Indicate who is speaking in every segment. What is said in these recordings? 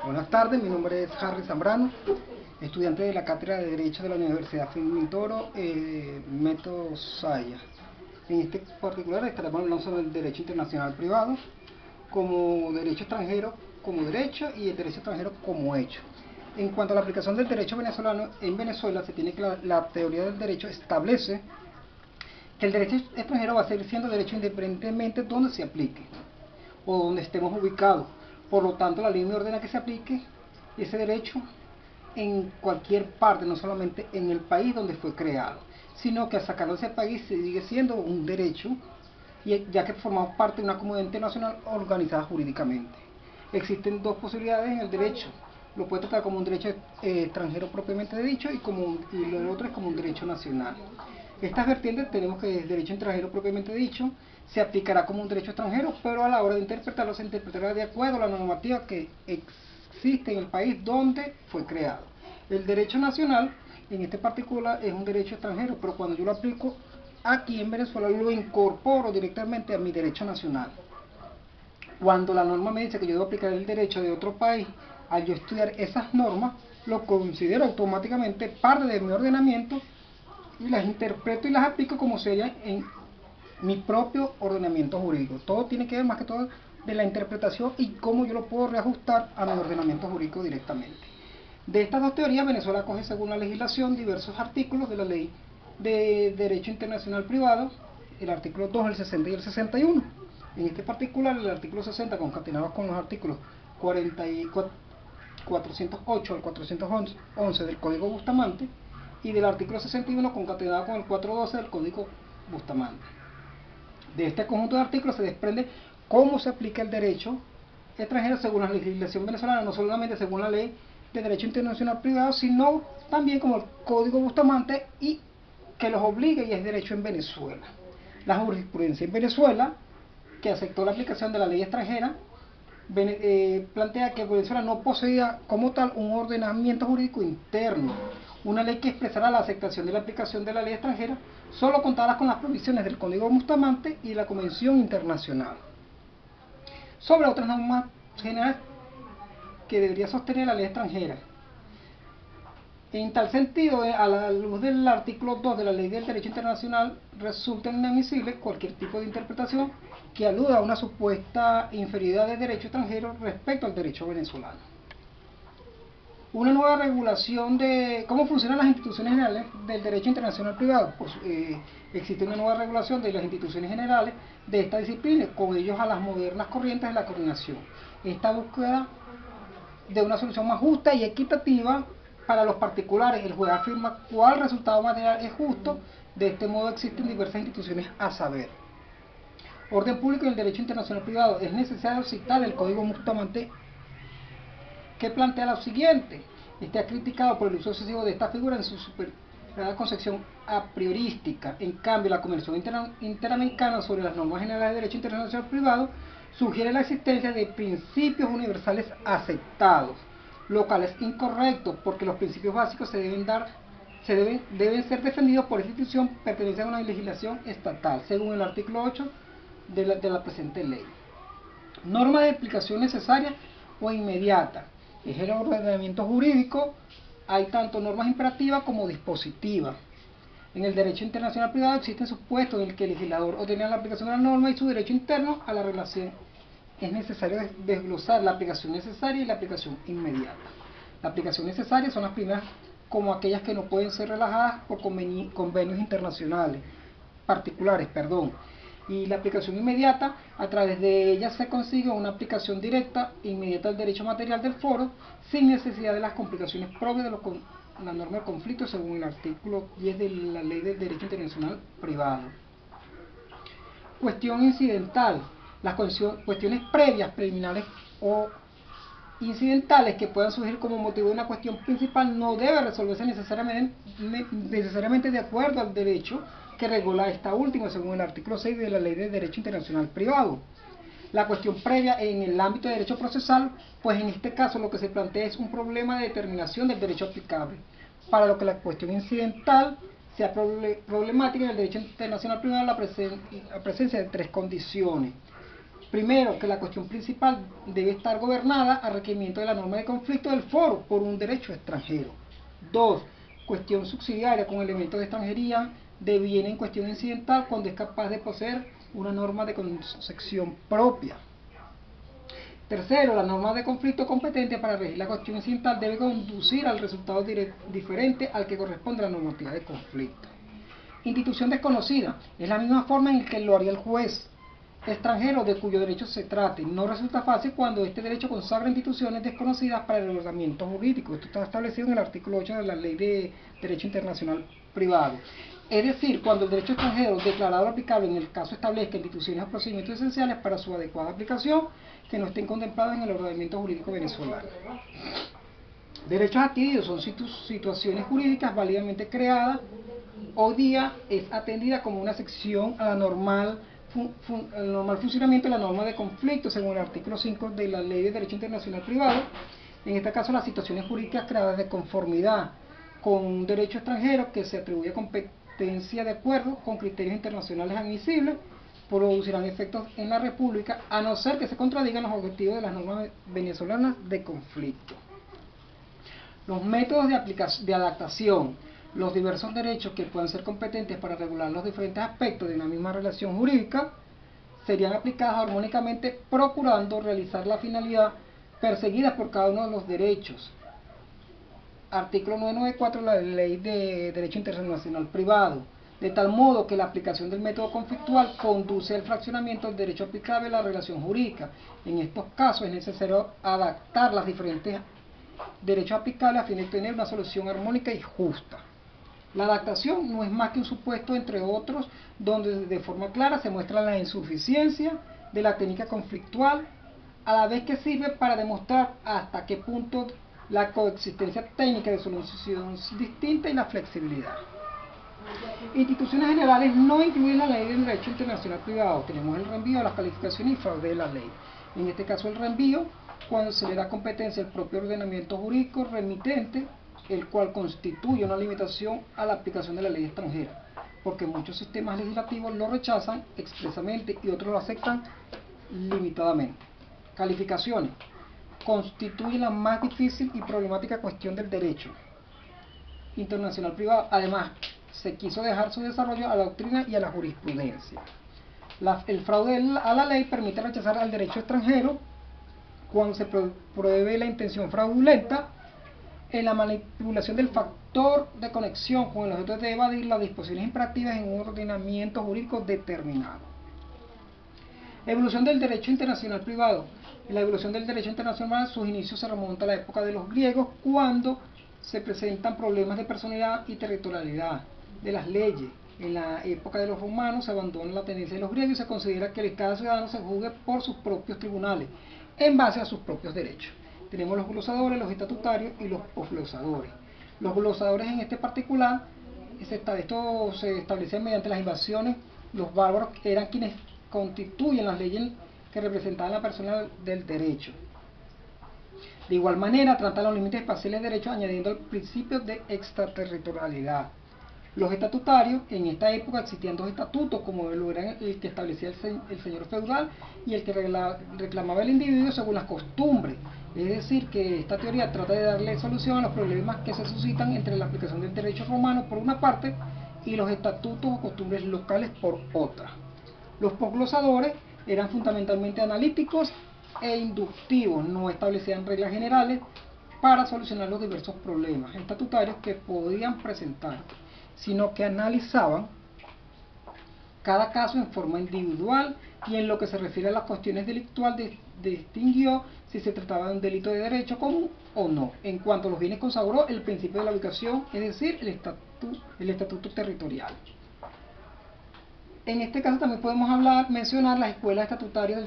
Speaker 1: Buenas tardes, mi nombre es Harry Zambrano, estudiante de la Cátedra de Derecho de la Universidad Fermín Toro, método Saya. En este particular estaremos hablando sobre el derecho internacional privado, como derecho extranjero como derecho y el derecho extranjero como hecho. En cuanto a la aplicación del derecho venezolano, en Venezuela se tiene que la teoría del derecho establece que el derecho extranjero va a seguir siendo derecho independientemente donde se aplique o donde estemos ubicados. Por lo tanto, la ley me ordena que se aplique ese derecho en cualquier parte, no solamente en el país donde fue creado, sino que al sacarlo de ese país sigue siendo un derecho, ya que formamos parte de una comunidad internacional organizada jurídicamente. Existen dos posibilidades en el derecho. Lo puede tratar como un derecho extranjero propiamente dicho y lo otro es como un derecho nacional. Estas vertientes tenemos que el derecho extranjero propiamente dicho se aplicará como un derecho extranjero, pero a la hora de interpretarlo se interpretará de acuerdo a la normativa que existe en el país donde fue creado. El derecho nacional, en este particular, es un derecho extranjero, pero cuando yo lo aplico aquí en Venezuela lo incorporo directamente a mi derecho nacional. Cuando la norma me dice que yo debo aplicar el derecho de otro país, al yo estudiar esas normas, lo considero automáticamente parte de mi ordenamiento y las interpreto y las aplico como serían en mi propio ordenamiento jurídico. Todo tiene que ver más que todo de la interpretación y cómo yo lo puedo reajustar a mi ordenamiento jurídico directamente. De estas dos teorías, Venezuela coge según la legislación diversos artículos de la ley de Derecho Internacional Privado, el artículo 2, el 60 y el 61. En este particular, el artículo 60, concatenado con los artículos 408 al 411 del Código Bustamante, y del artículo 61 concatenado con el 412 del Código Bustamante. De este conjunto de artículos se desprende cómo se aplica el derecho extranjero según la legislación venezolana, no solamente según la ley de derecho internacional privado, sino también como el Código Bustamante y que los obliga y es derecho en Venezuela. La jurisprudencia en Venezuela, que aceptó la aplicación de la ley extranjera, plantea que Venezuela no poseía como tal un ordenamiento jurídico interno, una ley que expresara la aceptación de la aplicación de la ley extranjera, solo contará con las provisiones del Código Bustamante y la Convención Internacional. Sobre otras normas generales que debería sostener la ley extranjera. En tal sentido, a la luz del artículo 2 de la Ley del Derecho Internacional, resulta inadmisible cualquier tipo de interpretación que aluda a una supuesta inferioridad de derecho extranjero respecto al derecho venezolano. Una nueva regulación de cómo funcionan las instituciones generales del derecho internacional privado. Existe una nueva regulación de las instituciones generales de esta disciplina, con ellos a las modernas corrientes de la coordinación. Esta búsqueda de una solución más justa y equitativa para los particulares. El juez afirma cuál resultado material es justo. De este modo existen diversas instituciones a saber. Orden público y el derecho internacional privado. Es necesario citar el Código Bustamante, que plantea lo siguiente. Está criticado por el uso excesivo de esta figura en su superada concepción a priorística. En cambio, la Convención Interamericana sobre las normas generales de derecho internacional privado sugiere la existencia de principios universales aceptados, lo cual es incorrecto, porque los principios básicos deben ser defendidos por esta institución perteneciente a una legislación estatal, según el artículo 8 de la presente ley. Norma de aplicación necesaria o inmediata. Es el ordenamiento jurídico, hay tanto normas imperativas como dispositivas. En el derecho internacional privado existen supuestos en el que el legislador ordena la aplicación de la norma y su derecho interno a la relación. Es necesario desglosar la aplicación necesaria y la aplicación inmediata. La aplicación necesaria son las primeras, como aquellas que no pueden ser relajadas por convenios internacionales, particulares, y la aplicación inmediata, a través de ella se consigue una aplicación directa e inmediata del derecho material del foro, sin necesidad de las complicaciones propias de la norma de conflicto, según el artículo 10 de la Ley del Derecho Internacional Privado. Cuestión incidental. Las cuestiones previas, preliminares o incidentales que puedan surgir como motivo de una cuestión principal no debe resolverse necesariamente de acuerdo al derecho que regula esta última, según el artículo 6 de la Ley de Derecho Internacional Privado. La cuestión previa en el ámbito de derecho procesal, pues en este caso lo que se plantea es un problema de determinación del derecho aplicable, para lo que la cuestión incidental sea problemática en el derecho internacional privado la presencia de tres condiciones. Primero, que la cuestión principal debe estar gobernada a requerimiento de la norma de conflicto del foro por un derecho extranjero. 2. Cuestión subsidiaria con elementos de extranjería de bien en cuestión incidental cuando es capaz de poseer una norma de concepción propia. Tercero, la norma de conflicto competente para regir la cuestión incidental debe conducir al resultado diferente al que corresponde a la normativa de conflicto. Institución desconocida es la misma forma en que lo haría el juez extranjero de cuyo derecho se trate. No resulta fácil cuando este derecho consagra instituciones desconocidas para el ordenamiento jurídico. Esto está establecido en el artículo 8 de la Ley de Derecho Internacional Privado. Es decir, cuando el derecho extranjero declarado aplicable en el caso establezca instituciones o procedimientos esenciales para su adecuada aplicación que no estén contemplados en el ordenamiento jurídico venezolano. Derechos adquiridos son situaciones jurídicas válidamente creadas. Hoy día es atendida como una sección a la normal funcionamiento de la norma de conflicto según el artículo 5 de la Ley de Derecho Internacional Privado. En este caso, las situaciones jurídicas creadas de conformidad con un derecho extranjero que se atribuye competencia de acuerdo con criterios internacionales admisibles producirán efectos en la República, a no ser que se contradigan los objetivos de las normas venezolanas de conflicto. Los métodos de adaptación, los diversos derechos que puedan ser competentes para regular los diferentes aspectos de una misma relación jurídica, serían aplicados armónicamente procurando realizar la finalidad perseguida por cada uno de los derechos. Artículo 994 de la Ley de Derecho Internacional Privado, de tal modo que la aplicación del método conflictual conduce al fraccionamiento del derecho aplicable a la relación jurídica. En estos casos es necesario adaptar los diferentes derechos aplicables a fin de tener una solución armónica y justa. La adaptación no es más que un supuesto, entre otros, donde de forma clara se muestra la insuficiencia de la técnica conflictual, a la vez que sirve para demostrar hasta qué punto la coexistencia técnica de soluciones distintas y la flexibilidad. Instituciones generales no incluyen la ley del derecho internacional privado. Tenemos el reenvío, las calificaciones y fraude de la ley. En este caso el reenvío, cuando se le da competencia al propio ordenamiento jurídico remitente, el cual constituye una limitación a la aplicación de la ley extranjera, porque muchos sistemas legislativos lo rechazan expresamente y otros lo aceptan limitadamente. Calificaciones. Constituye la más difícil y problemática cuestión del derecho internacional privado. Además, se quiso dejar su desarrollo a la doctrina y a la jurisprudencia. El fraude a la ley permite rechazar al derecho extranjero cuando se pruebe la intención fraudulenta en la manipulación del factor de conexión con el objeto de evadir las disposiciones imperativas en un ordenamiento jurídico determinado. Evolución del derecho internacional privado. La evolución del derecho internacional, sus inicios se remonta a la época de los griegos, cuando se presentan problemas de personalidad y territorialidad de las leyes. En la época de los romanos se abandona la tendencia de los griegos y se considera que cada ciudadano se juzgue por sus propios tribunales, en base a sus propios derechos. Tenemos los glosadores, los estatutarios y los posglosadores. Los glosadores en este particular, esto se establecía mediante las invasiones. Los bárbaros eran quienes constituyen las leyes que representaban la persona del derecho. De igual manera, tratan los límites espaciales de derecho añadiendo el principio de extraterritorialidad. Los estatutarios, en esta época existían dos estatutos, como lo eran el que establecía el señor feudal y el que reclamaba el individuo según las costumbres. Es decir, que esta teoría trata de darle solución a los problemas que se suscitan entre la aplicación del derecho romano por una parte y los estatutos o costumbres locales por otra. Los posglosadores eran fundamentalmente analíticos e inductivos, no establecían reglas generales para solucionar los diversos problemas estatutarios que podían presentar, sino que analizaban cada caso en forma individual y en lo que se refiere a las cuestiones delictuales distinguió si se trataba de un delito de derecho común o no. En cuanto a los bienes consagró el principio de la ubicación, es decir, el estatuto territorial. En este caso también podemos mencionar las escuelas estatutarias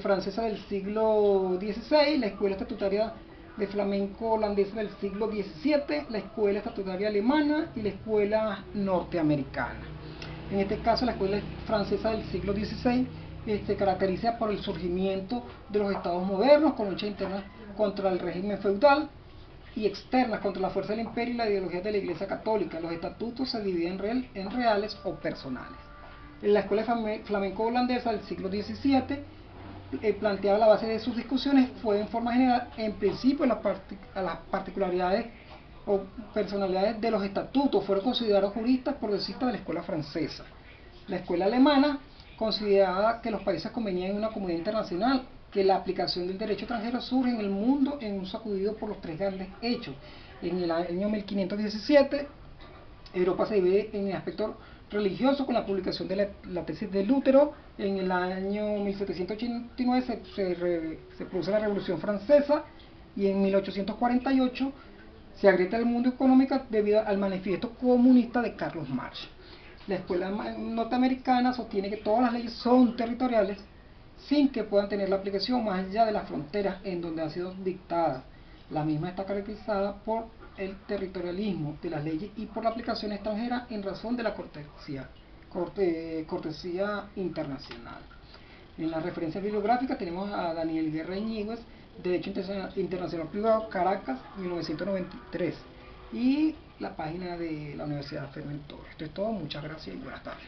Speaker 1: francesa del siglo XVI, la escuela estatutaria de flamenco holandesa del siglo XVII, la escuela estatutaria alemana y la escuela norteamericana. En este caso, la escuela francesa del siglo XVI se caracteriza por el surgimiento de los estados modernos con lucha interna contra el régimen feudal y externas contra la fuerza del imperio y la ideología de la Iglesia Católica. Los estatutos se dividen en reales o personales. En la escuela flamenco holandesa del siglo XVII planteaba la base de sus discusiones fue en forma general, en principio a las particularidades o personalidades de los estatutos fueron considerados juristas progresistas de la escuela francesa. La escuela alemana consideraba que los países convenían en una comunidad internacional, que la aplicación del derecho extranjero surge en el mundo en un sacudido por los tres grandes hechos. En el año 1517, Europa se divide en el aspecto religioso con la publicación de la tesis de Lutero. En el año 1789 se produce la Revolución Francesa y en 1848 se agrieta el mundo económico debido al manifiesto comunista de Carlos Marx. La escuela norteamericana sostiene que todas las leyes son territoriales sin que puedan tener la aplicación más allá de las fronteras en donde han sido dictadas. La misma está caracterizada por el territorialismo de las leyes y por la aplicación extranjera en razón de la cortesía internacional. En la referencia bibliográfica tenemos a Daniel Guerra Iñiguez, Derecho Internacional Privado, Caracas, 1993, y la página de la Universidad Fermentor. Esto es todo, muchas gracias y buenas tardes.